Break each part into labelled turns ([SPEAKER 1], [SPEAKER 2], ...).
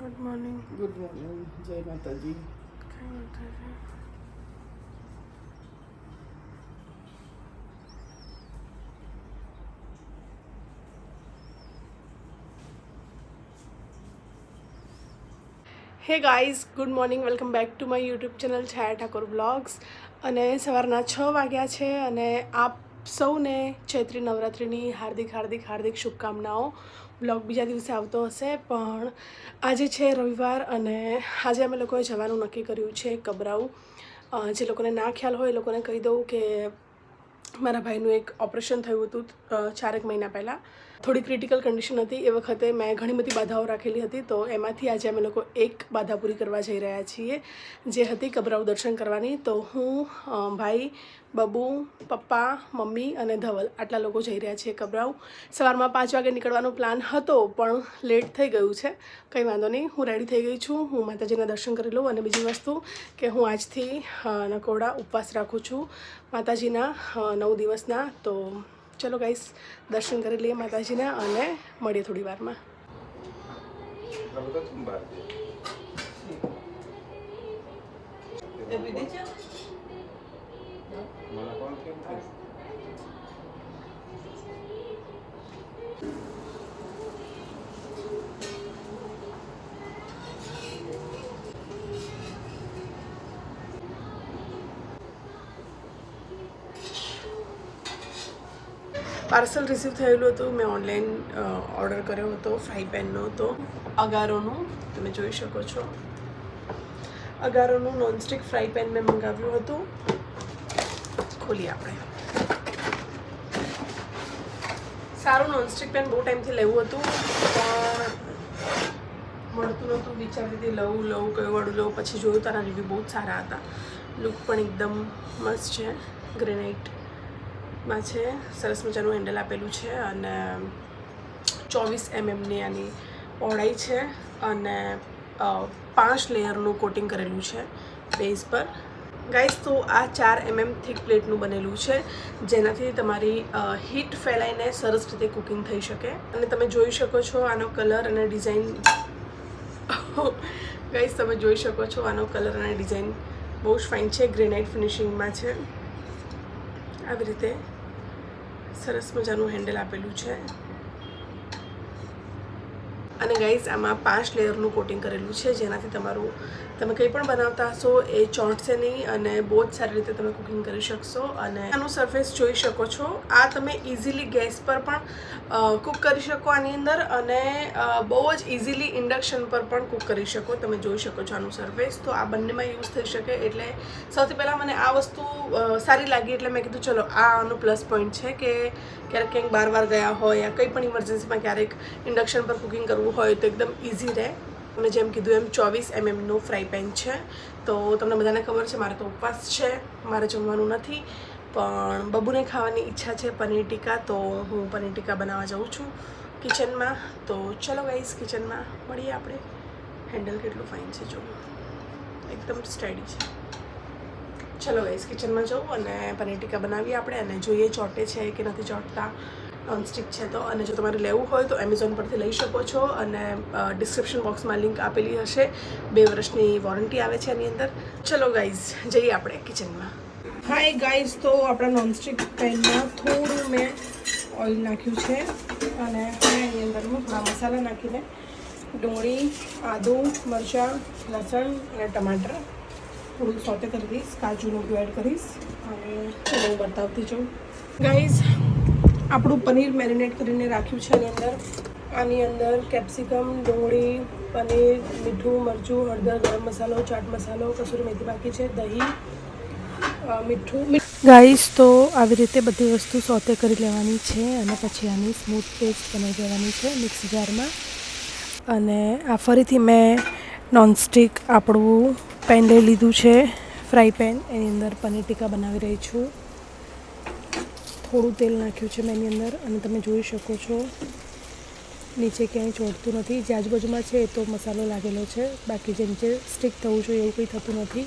[SPEAKER 1] Good morning.
[SPEAKER 2] Good morning. જય માતાજી.
[SPEAKER 1] જય માતાજી. Hey guys, good morning. Welcome back to my YouTube channel Chhaya Thakor blogs. અને સવારના 6 વાગ્યા છે અને આપ સૌને ચૈત્રી નવરાત્રિની હાર્દિક શુભકામનાઓ. બ્લોગ બીજા દિવસે આવતો હશે, પણ આજે છે રવિવાર અને આજે અમે લોકોએ જવાનું નક્કી કર્યું છે કબરાઉ. જે લોકોને ના ખ્યાલ હોય એ લોકોને કહી દઉં કે મારા ભાઈનું એક ઓપરેશન થયું હતું 4 મહિના પહેલાં. થોડી ક્રિટિકલ કન્ડિશન હતી. એ વખતે મેં ઘણી બધી બાધાઓ રાખેલી હતી, તો એમાંથી આજે અમે લોકો એક બાધા પૂરી કરવા જઈ રહ્યા છીએ, જે હતી કબરાઉ દર્શન કરવાની. તો હું, ભાઈ, બબુ, પપ્પા, મમ્મી અને ધવલ આટલા લોકો જઈ રહ્યા છીએ કબરાઉ. સવારમાં 5 વાગે નીકળવાનો પ્લાન હતો, પણ લેટ થઈ ગયું છે. કંઈ વાંધો નહીં, હું રેડી થઈ ગઈ છું. હું માતાજીના દર્શન કરી લઉં. અને બીજી વસ્તુ કે હું આજથી નકોરડા ઉપવાસ રાખું છું માતાજીના 9 દિવસના. તો ચલો ગાઈસ, દર્શન કરી લઈએ માતાજીના અને મળીએ થોડી વારમાં. પાર્સલ રિસીવ થયેલું હતું. મેં ઓનલાઈન ઓર્ડર કર્યો હતો ફ્રાય પેનનો. તો અગારોનું તમે જોઈ શકો છો, અગારોનું નોનસ્ટિક ફ્રાય પેન મેં મંગાવ્યું હતું. ખોલીએ આપણે. સારું નોનસ્ટિક પેન બહુ ટાઈમથી લેવું હતું, પણ મળતું નહોતું. વિચારતી હતી લઉં કયું વાળું લઉં. પછી જોયું તારા રિવ્યૂ બહુ જ સારા હતા. લુક પણ એકદમ મસ્ત છે. ગ્રેનાઇટમાં છે. સરસ મજાનું હેન્ડલ આપેલું છે અને 24 mmની આની પહોળાઈ છે અને 5 લેયરનું કોટિંગ કરેલું છે બેઝ પર. ગાઈસ, તો આ 4 mm થીક પ્લેટનું બનેલું છે, જેનાથી તમારી હીટ ફેલાઈને સરસ રીતે કુકિંગ થઈ શકે. અને તમે જોઈ શકો છો આનો કલર અને ડિઝાઇન. ગાઈસ, તમે જોઈ શકો છો આનો કલર અને ડિઝાઇન બહુ જ ફાઇન છે. ગ્રેનાઇટ ફિનિશિંગમાં છે. આવી રીતે સરસ મજાનું હેન્ડલ આપેલું છે. અને ગાઈઝ, આમાં 5 લેયરનું કોટિંગ કરેલું છે, જેનાથી તમારું તમે કંઈ પણ બનાવતા હશો એ ચોંટશે નહીં અને બહુ જ સારી રીતે તમે કુકિંગ કરી શકશો. અને આનું સરફેસ જોઈ શકો છો. આ તમે ઇઝીલી ગેસ પર પણ કૂક કરી શકો આની અંદર, અને બહુ જ ઇઝીલી ઇન્ડક્શન પર પણ કૂક કરી શકો. તમે જોઈ શકો છો આનું સરફેસ. તો આ બંનેમાં યુઝ થઈ શકે. એટલે સૌથી પહેલાં મને આ વસ્તુ સારી લાગી, એટલે મેં કીધું ચલો આ આનું પ્લસ પોઈન્ટ છે કે ક્યારેક ક્યાંક બાર ગયા હોય યા કંઈ પણ ઇમરજન્સીમાં ક્યારેક ઇન્ડક્શન પર કુકિંગ કરવું હોય તો એકદમ ઇઝી રહે. મેં જેમ કીધું એમ 24 mmનું ફ્રાય પેન છે. તો તમને બધાને ખબર છે મારે તો ઉપવાસ છે, મારે જમવાનું નથી, પણ બબુને ખાવાની ઈચ્છા છે પનીર ટીકા. તો હું પનીર ટીકા બનાવવા જાઉં છું કિચનમાં. તો ચલો ગાઈસ, કિચનમાં મળીએ આપણે. હેન્ડલ કેટલું ફાઇન છે, જો એકદમ સ્ટેડી છે. ચલો ગાઈસ, કિચનમાં જાઉં અને પનીર ટીકા બનાવીએ આપણે, અને જોઈએ ચોટે છે કે નથી ચોટતા. નોનસ્ટિક છે તો. અને જો તમારે લેવું હોય તો એમેઝોન પરથી લઈ શકો છો. અને ડિસ્ક્રિપ્શન બોક્સમાં લિંક આપેલી હશે. 2 વર્ષની વોરંટી આવે છે એની અંદર. ચલો ગાઈઝ, જઈએ આપણે કિચનમાં. હાય ગાઈઝ, તો આપણા નોનસ્ટિક પેનમાં થોડું મેં ઓઇલ નાખ્યું છે અને એની અંદર હું થોડા મસાલા નાખીને ડુંગળી, આદું, મરચાં, લસણ અને ટમાટર થોડું સોતે કરી દઈશ. કાજુનું એડ કરીશ અને હું બતાવતી જાઉં. ગાઈઝ, આપણું પનીર મેરિનેટ કરીને રાખ્યું છે આની અંદર કેપ્સિકમ, ડુંગળી, પનીર, મીઠું, મરચું, હળદર, ગરમ મસાલો, ચાટ મસાલો, કસૂરી મેથી બાકી છે, દહીં, મીઠું. ગાઈસ, તો આવી રીતે બધી વસ્તુ સોતે કરી લેવાની છે અને પછી આની સ્મૂથ પેસ્ટ બનાવી દેવાની છે મિક્સી જારમાં. અને આ ફરીથી મેં નોનસ્ટિક આપણું પેન લઈ લીધું છે, ફ્રાય પેન. એની અંદર પનીર ટીકા બનાવી રહી છું. થોડું તેલ નાખ્યું છે મેં એની અંદર, અને તમે જોઈ શકો છો નીચે ક્યાંય ચોંટતું નથી. જે આજુબાજુમાં છે એ તો મસાલો લાગેલો છે, બાકી જે નીચે સ્ટિક થવું જોઈએ એવું કંઈ થતું નથી.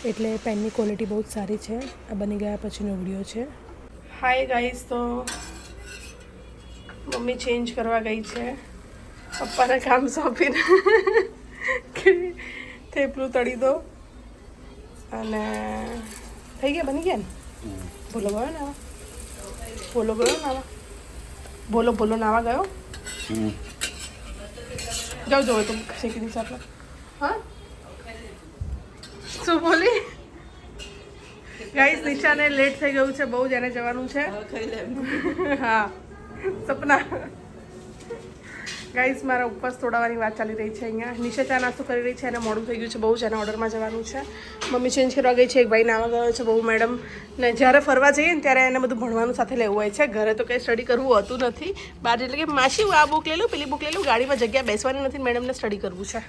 [SPEAKER 1] એટલે પેનની ક્વોલિટી બહુ જ સારી છે. આ બની ગયા પછીનો વિડીયો છે. હાય ગાઈઝ, તો મમ્મી ચેન્જ કરવા ગઈ છે પપ્પાને કામ સોંપીને થેપલું તળી દો અને થઈ ગયા, બની ગયા ને? ભોલો ગયો ને આવા? ભોલો ગયો ને આવા? ભોલો નાવા ગયો? જાઓ જોવે તો શેકી દઈશ આપણે. હા શું બોલી? ગાઈસ નિશાને લેટ થઈ ગયું છે બહુ જ, એને જવાનું છે. હા સપના. ગાઈસ મારા ઉપવાસ તોડાવવાની વાત ચાલી રહી છે અહીંયા. નિશા ચા નાસ્તો કરી રહી છે અને મોડું થઈ ગયું છે બહુ જ, એને ઓર્ડરમાં જવાનું છે. મમ્મી ચેન્જ કરવા ગઈ છે, એક ભાઈ નાવા ગયો છે બહુ મેડમ. ને જ્યારે ફરવા જઈએ ને ત્યારે એને બધું ભણવાનું સાથે લેવું હોય છે. ઘરે તો કંઈ સ્ટડી કરવું હોતું નથી. બહાર એટલે કે માસી આ બુક લઈ લો, પેલી બુક લઈ લો, ગાડીમાં જગ્યા બેસવાની નથી, મેડમને સ્ટડી કરવું છે.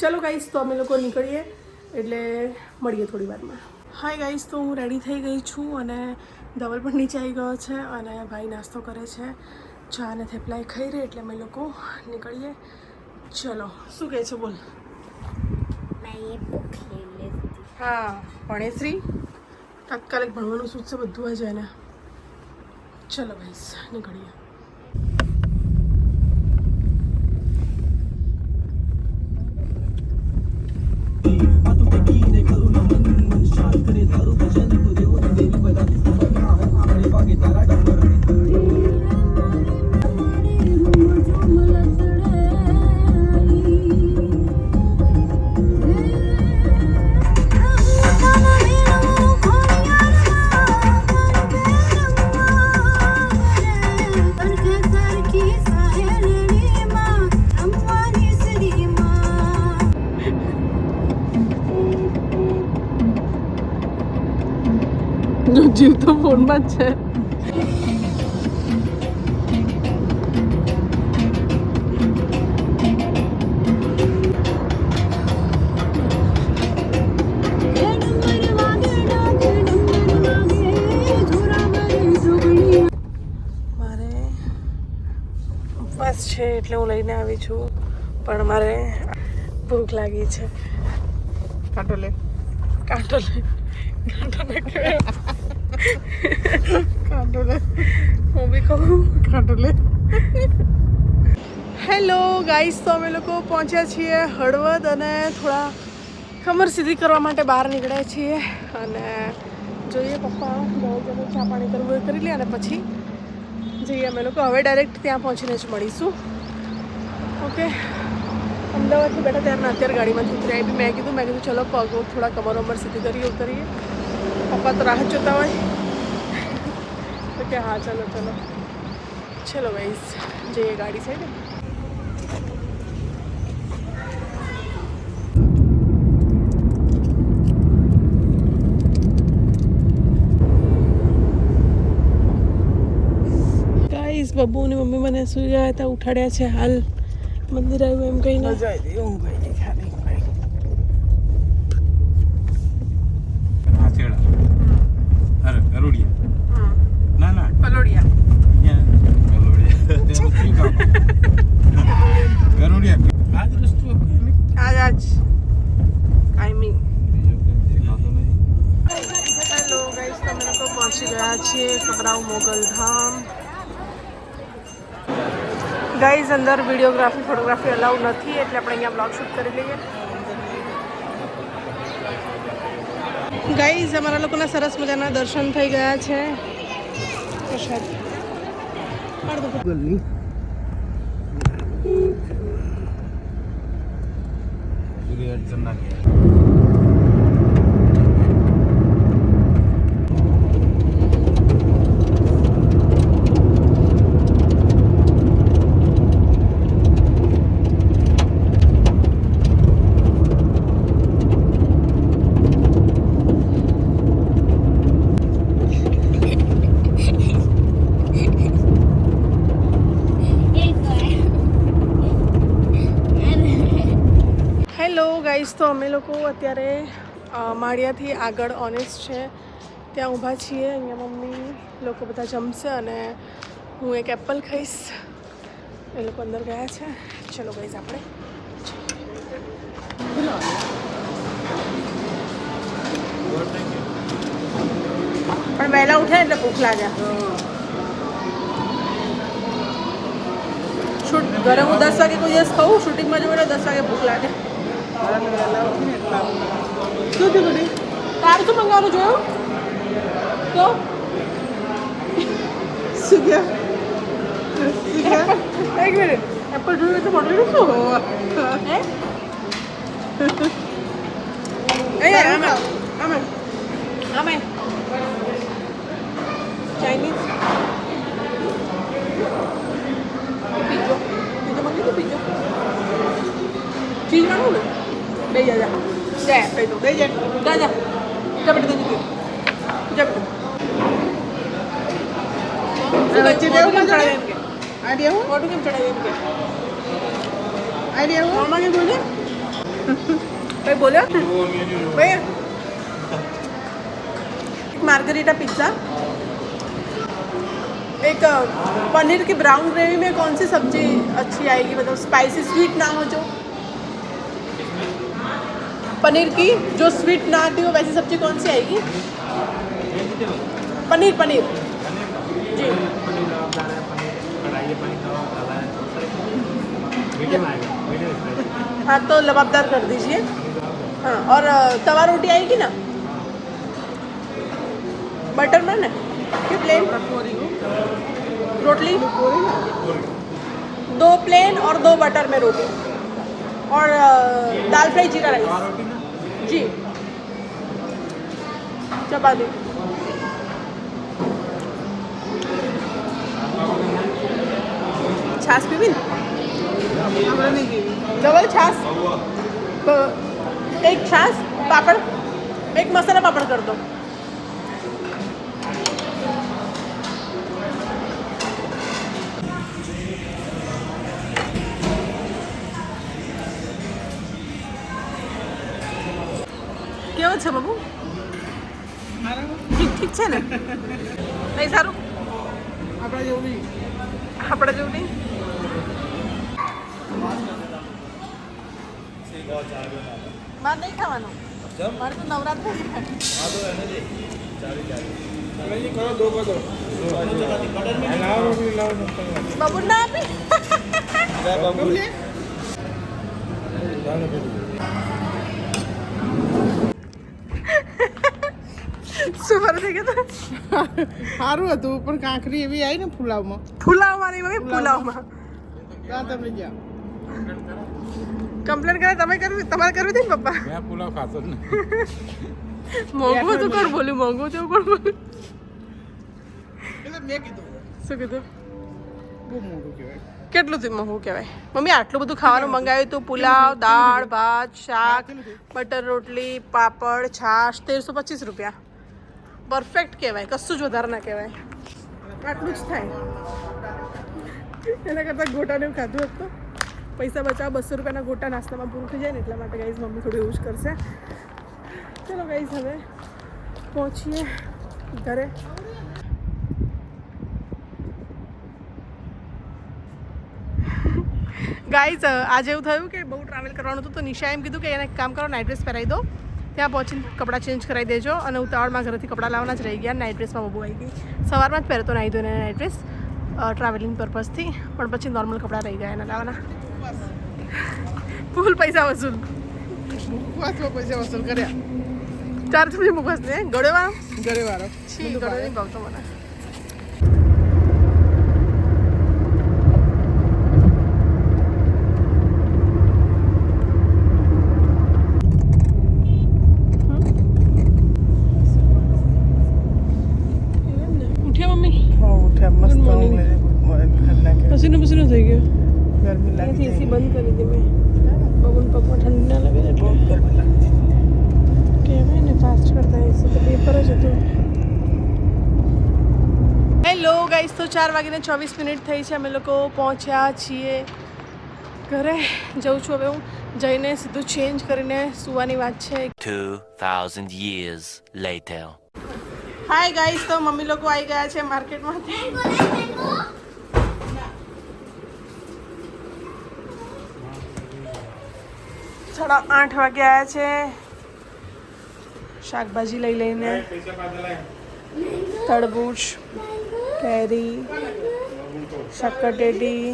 [SPEAKER 1] ચલો ગાઈસ તો અમે લોકો નીકળીએ એટલે મળીએ થોડી વારમાં. હાય ગાઈસ, તો હું રેડી થઈ ગઈ છું અને ધવલ પણ નીચે આવી ગયો છે અને ભાઈ નાસ્તો કરે છે. ચા અને થેપલાઈ ખાઈ રહી એટલે અમે લોકો નીકળીએ. ચલો શું કહે છે બોલ. હા ભણેશ્રી તાત્કાલિક ભણવાનું સૂચશે બધું જ એને. ચલો ગાઈસ નીકળીએ. જીવ તો ફોનમાં જ છે. મારે ઉપવાસ છે એટલે હું લઈને આવી છું, પણ મારે ભૂખ લાગી છે. કાંટો લે, કાંટો લે, કાંટો લે, કાંટો લે, હું બી કહું કાંટો લે. હેલો ગાઈસ, તો અમે લોકો પહોંચ્યા છીએ હળવદ અને થોડા કમર સીધી કરવા માટે બહાર નીકળ્યા છીએ અને જોઈએ પપ્પા બહુ જગ્યાએ ચા પાણી કરવું એ કરી લે અને પછી જઈએ અમે લોકો. હવે ડાયરેક્ટ ત્યાં પહોંચીને જ મળીશું. ઓકે, અમદાવાદથી બેઠા ત્યારના અત્યારે ગાડીમાંથી ઉતર્યા. બી મેં કીધું ચલો પગ થોડા કમર વમર સીધી કરીએ ઉતરીએ. પપ્પા તો રાહ જોતા હોય તો કે હા ચલો ચલો ચલો ગાઈસ જઈએ ગાડી સાઈડ. ગાઈસ બબ્બુની મમ્મી મને સુઈ ગયા હતા, ઉઠાડ્યા છે હાલ મંદિર આવ્યું એમ કહીને. પહોંચી ગયા છીએ કબરાઉ મોગલધામ. ગાઈઝ અંદર વિડીયોગ્રાફી ફોટોગ્રાફી અલાઉ નથી એટલે આપણે અહીંયા બ્લોગ શૂટ કરી લઈએ. ગાઈઝ અમારા લોકોના સરસ મજાના દર્શન થઈ ગયા છે. પ્રસાદ ગાઈસ, તો અમે લોકો અત્યારે માળિયાથી આગળ ઓનેસ્ટ છે ત્યાં ઊભા છીએ. અહીંયા મમ્મી લોકો બધા જમશે અને હું એક એપલ ખાઈશ. એ લોકો અંદર ગયા છે. ચલો ગાઈસ આપણે પણ વહેલા ઉઠે એટલે ભૂખ લાગે. ઘરે હું 10 વાગે કોઈ દિવસ ખાઉં, શૂટિંગમાં જવું એટલે 10 વાગે ભૂખ લાગે. શું થયું બધી તારે શું મંગાવવાનું જોયું તો
[SPEAKER 2] શું ગયા
[SPEAKER 1] એક મિનિટ એપલ જોયું તો મોટલું શું હે આમે ચાઇનીઝ પીજો મંગાવી દો પીજો ચીઝ વાળું ને બે જા જા કહી દો બે જા જા જા જા બેટા જા બેટા
[SPEAKER 2] વચ્ચે દેવું કેમ ચડાવે એમ કે આઈડિયા હું
[SPEAKER 1] ફોટો કેમ ચડાવી એમ કે
[SPEAKER 2] આઈડિયા હું
[SPEAKER 1] મામા કે બોલે ભાઈ બોલ્યો ભાઈ मार्गरीटा पिज्ज़ा एक पनीर की ब्राउन ग्रेवी में कौन सी सब्जी अच्छी आएगी मतलब स्पाइसी स्वीट ना हो जो पनीर की जो स्वीट ना आती हो वैसी सब्जी कौन सी आएगी पनीर पनीर जी हाँ तो लबाबदार कर दीजिए हाँ और तवा रोटी आएगी ना बटर में ना कि प्लेन रोटली 2 प्लेन और 2 बटर में रोटी और दाल फ्राई जीरा राइस जी चपाती छाछ पीवी डबल छाछ एक छाछ पापड़ एक मसाला पापड़ कर दो કેવો છે બાબુ ઠીક ઠીક છે ને નહીં સારું
[SPEAKER 2] આપણા જેવું નહીં
[SPEAKER 1] આપણા જેવું નહીં મારે નહીં ખાવાનું મારે તો નવરાત્રી બાબુ ના આપી સુપર થઈ ગયો
[SPEAKER 2] સારું હતું પણ કાંકરી એવી આવી ને પુલાવમાં
[SPEAKER 1] ફુલાવ મારી મમ્મી પુલાવમાં
[SPEAKER 2] ત્યાં તમે જાઓ
[SPEAKER 1] કમ્પ્લેન કરે તમે કરવી તમારે કરવી હતી ને પપ્પા
[SPEAKER 3] મેં પુલાવ ખાતો જ નહીં
[SPEAKER 1] મોંઘું તો કોણ બોલ્યું મોંઘું તો કોણ બોલ્યું
[SPEAKER 2] એટલે મેં કીધું
[SPEAKER 1] શું કીધું
[SPEAKER 2] બહુ મોટું કહેવાય
[SPEAKER 1] કેટલું થી મોંઘું કહેવાય મમ્મી આટલું બધું ખાવાનું મંગાવ્યું હતું પુલાવ દાળ ભાત શાક બટર રોટલી પાપડ છાશ 1325 રૂપિયા પરફેક્ટ કહેવાય કશું જ વધારે ના કહેવાય આટલું જ થાય એના કરતાં ગોટાને એવું ખાધું હતું પૈસા બચાવ 200 રૂપિયાના ગોટા નાસ્તામાં પૂરું થઈ જાય ને એટલા માટે ગાઈઝ મમ્મી થોડું એવું જ કરશે ચલો ગાઈઝ હવે પહોંચીએ ઘરે ગાઈઝ આજે એવું થયું કે બહુ ટ્રાવેલ કરવાનું હતું તો નિશા એમ કીધું કે એને એક કામ કરો નાઇટ ડ્રેસ પહેરાવી દો ત્યાં પહોંચીને કપડાં ચેન્જ કરાવી દેજો અને ઉતાવળમાં ઘરેથી કપડાં લાવવાના જ રહી ગયા નાઇટ ડ્રેસમાં બહુ આવી ગઈ સવારમાં જ પહેરતો નાહી ધોઈને નાઇટ ડ્રેસ ટ્રાવેલિંગ પર્પઝથી પણ પછી નોર્મલ કપડાં રહી ગયા એના લાવવાના ફૂલ પૈસા વસૂલ
[SPEAKER 2] પૈસા વસૂલ કર્યા
[SPEAKER 1] 4 સુધી મૂકસ ને ગળેવાળો
[SPEAKER 2] ઘરે વાળો
[SPEAKER 1] છી ગળે નહીં ભાવતો મને પસીનો પસીનો થઈ ગયો
[SPEAKER 2] ગરમી લાગી
[SPEAKER 1] એસી બંધ કરી દી મેં પવન પપ્પા ઠંડી ના લાગે એટલે
[SPEAKER 2] ગરમી લાગી
[SPEAKER 1] કહેવાય ને ફાસ્ટ કરતા એસી તો પેપર જ હતું હેલો ગાઈસ તો 4:24 થઈ છે અમે લોકો પહોંચ્યા છીએ ઘરે જઉં છું હવે હું જઈને સીધું ચેન્જ કરીને સુવાની વાત છે
[SPEAKER 4] 2000 years later
[SPEAKER 1] હાય ગાઈસ તો મમ્મી લોકો આવી ગયા છે માર્કેટમાંથી 8:30 વાગે આવ્યા છે શાકભાજી લઈ લઈને તરબૂચ કેરી શક્કરટેટી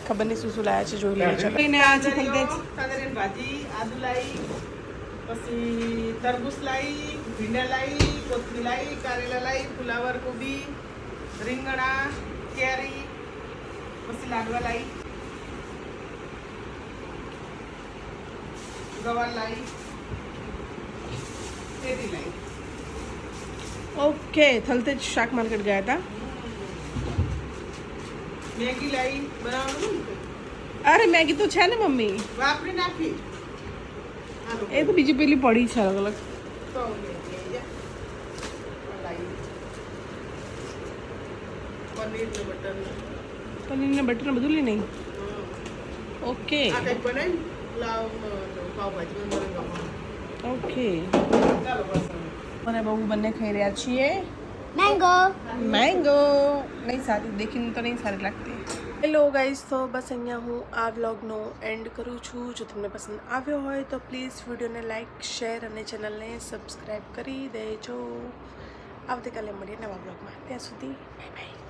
[SPEAKER 1] ખબર નહીં શું શું લાયા છે જોઈ લઈએ ચાલો એને આ છે
[SPEAKER 2] કાંદરિયાની ભાજી, આદુ લાવી, પછી તરબૂચ લાવી, ભીંડા લાવી, કોથમીર લાવી, કારેલા લાવી, ફુલાવર કોબી, રીંગણા, કેરી, પછી લાડવા લાવી, ગવાર લાવી, પેટી લાવી.
[SPEAKER 1] ઓકે થલતેજ શાક માર્કેટ ગયા હતા.
[SPEAKER 2] મેગી લાવી, બનાવવાનું
[SPEAKER 1] અરે મેગી તો છે ને મમ્મી,
[SPEAKER 2] વાપરી નાખી.
[SPEAKER 1] એ તો બીજી પેલી પડી છે અલગ અલગ.
[SPEAKER 2] તો મેગી લાવી, પનીર ને બટર ને.
[SPEAKER 1] પનીર ને બટર ને બધું લઈ નહીં. ઓકે
[SPEAKER 2] આ કંઈક બનાવી લાવ પાવભાજી બનાવવાનું.
[SPEAKER 1] ઓકે
[SPEAKER 2] ચાલો બસ
[SPEAKER 1] મને બહુ બંને ખાઈ રહ્યા છીએ
[SPEAKER 3] मैंगो
[SPEAKER 1] મેંગો. નહીં સારી દેખીને તો નહીં સારી લાગતી. હેલો ગાઈઝ, તો બસ અહીંયા હું આ વ્લોગનો એન્ડ કરું છું. જો તમને પસંદ આવ્યો હોય તો પ્લીઝ વિડીયોને લાઇક, શેર અને ચેનલને સબસ્ક્રાઈબ કરી દેજો. આવતીકાલે મળીએ નવા વ્લોગમાં. ત્યાં સુધી બાય બાય.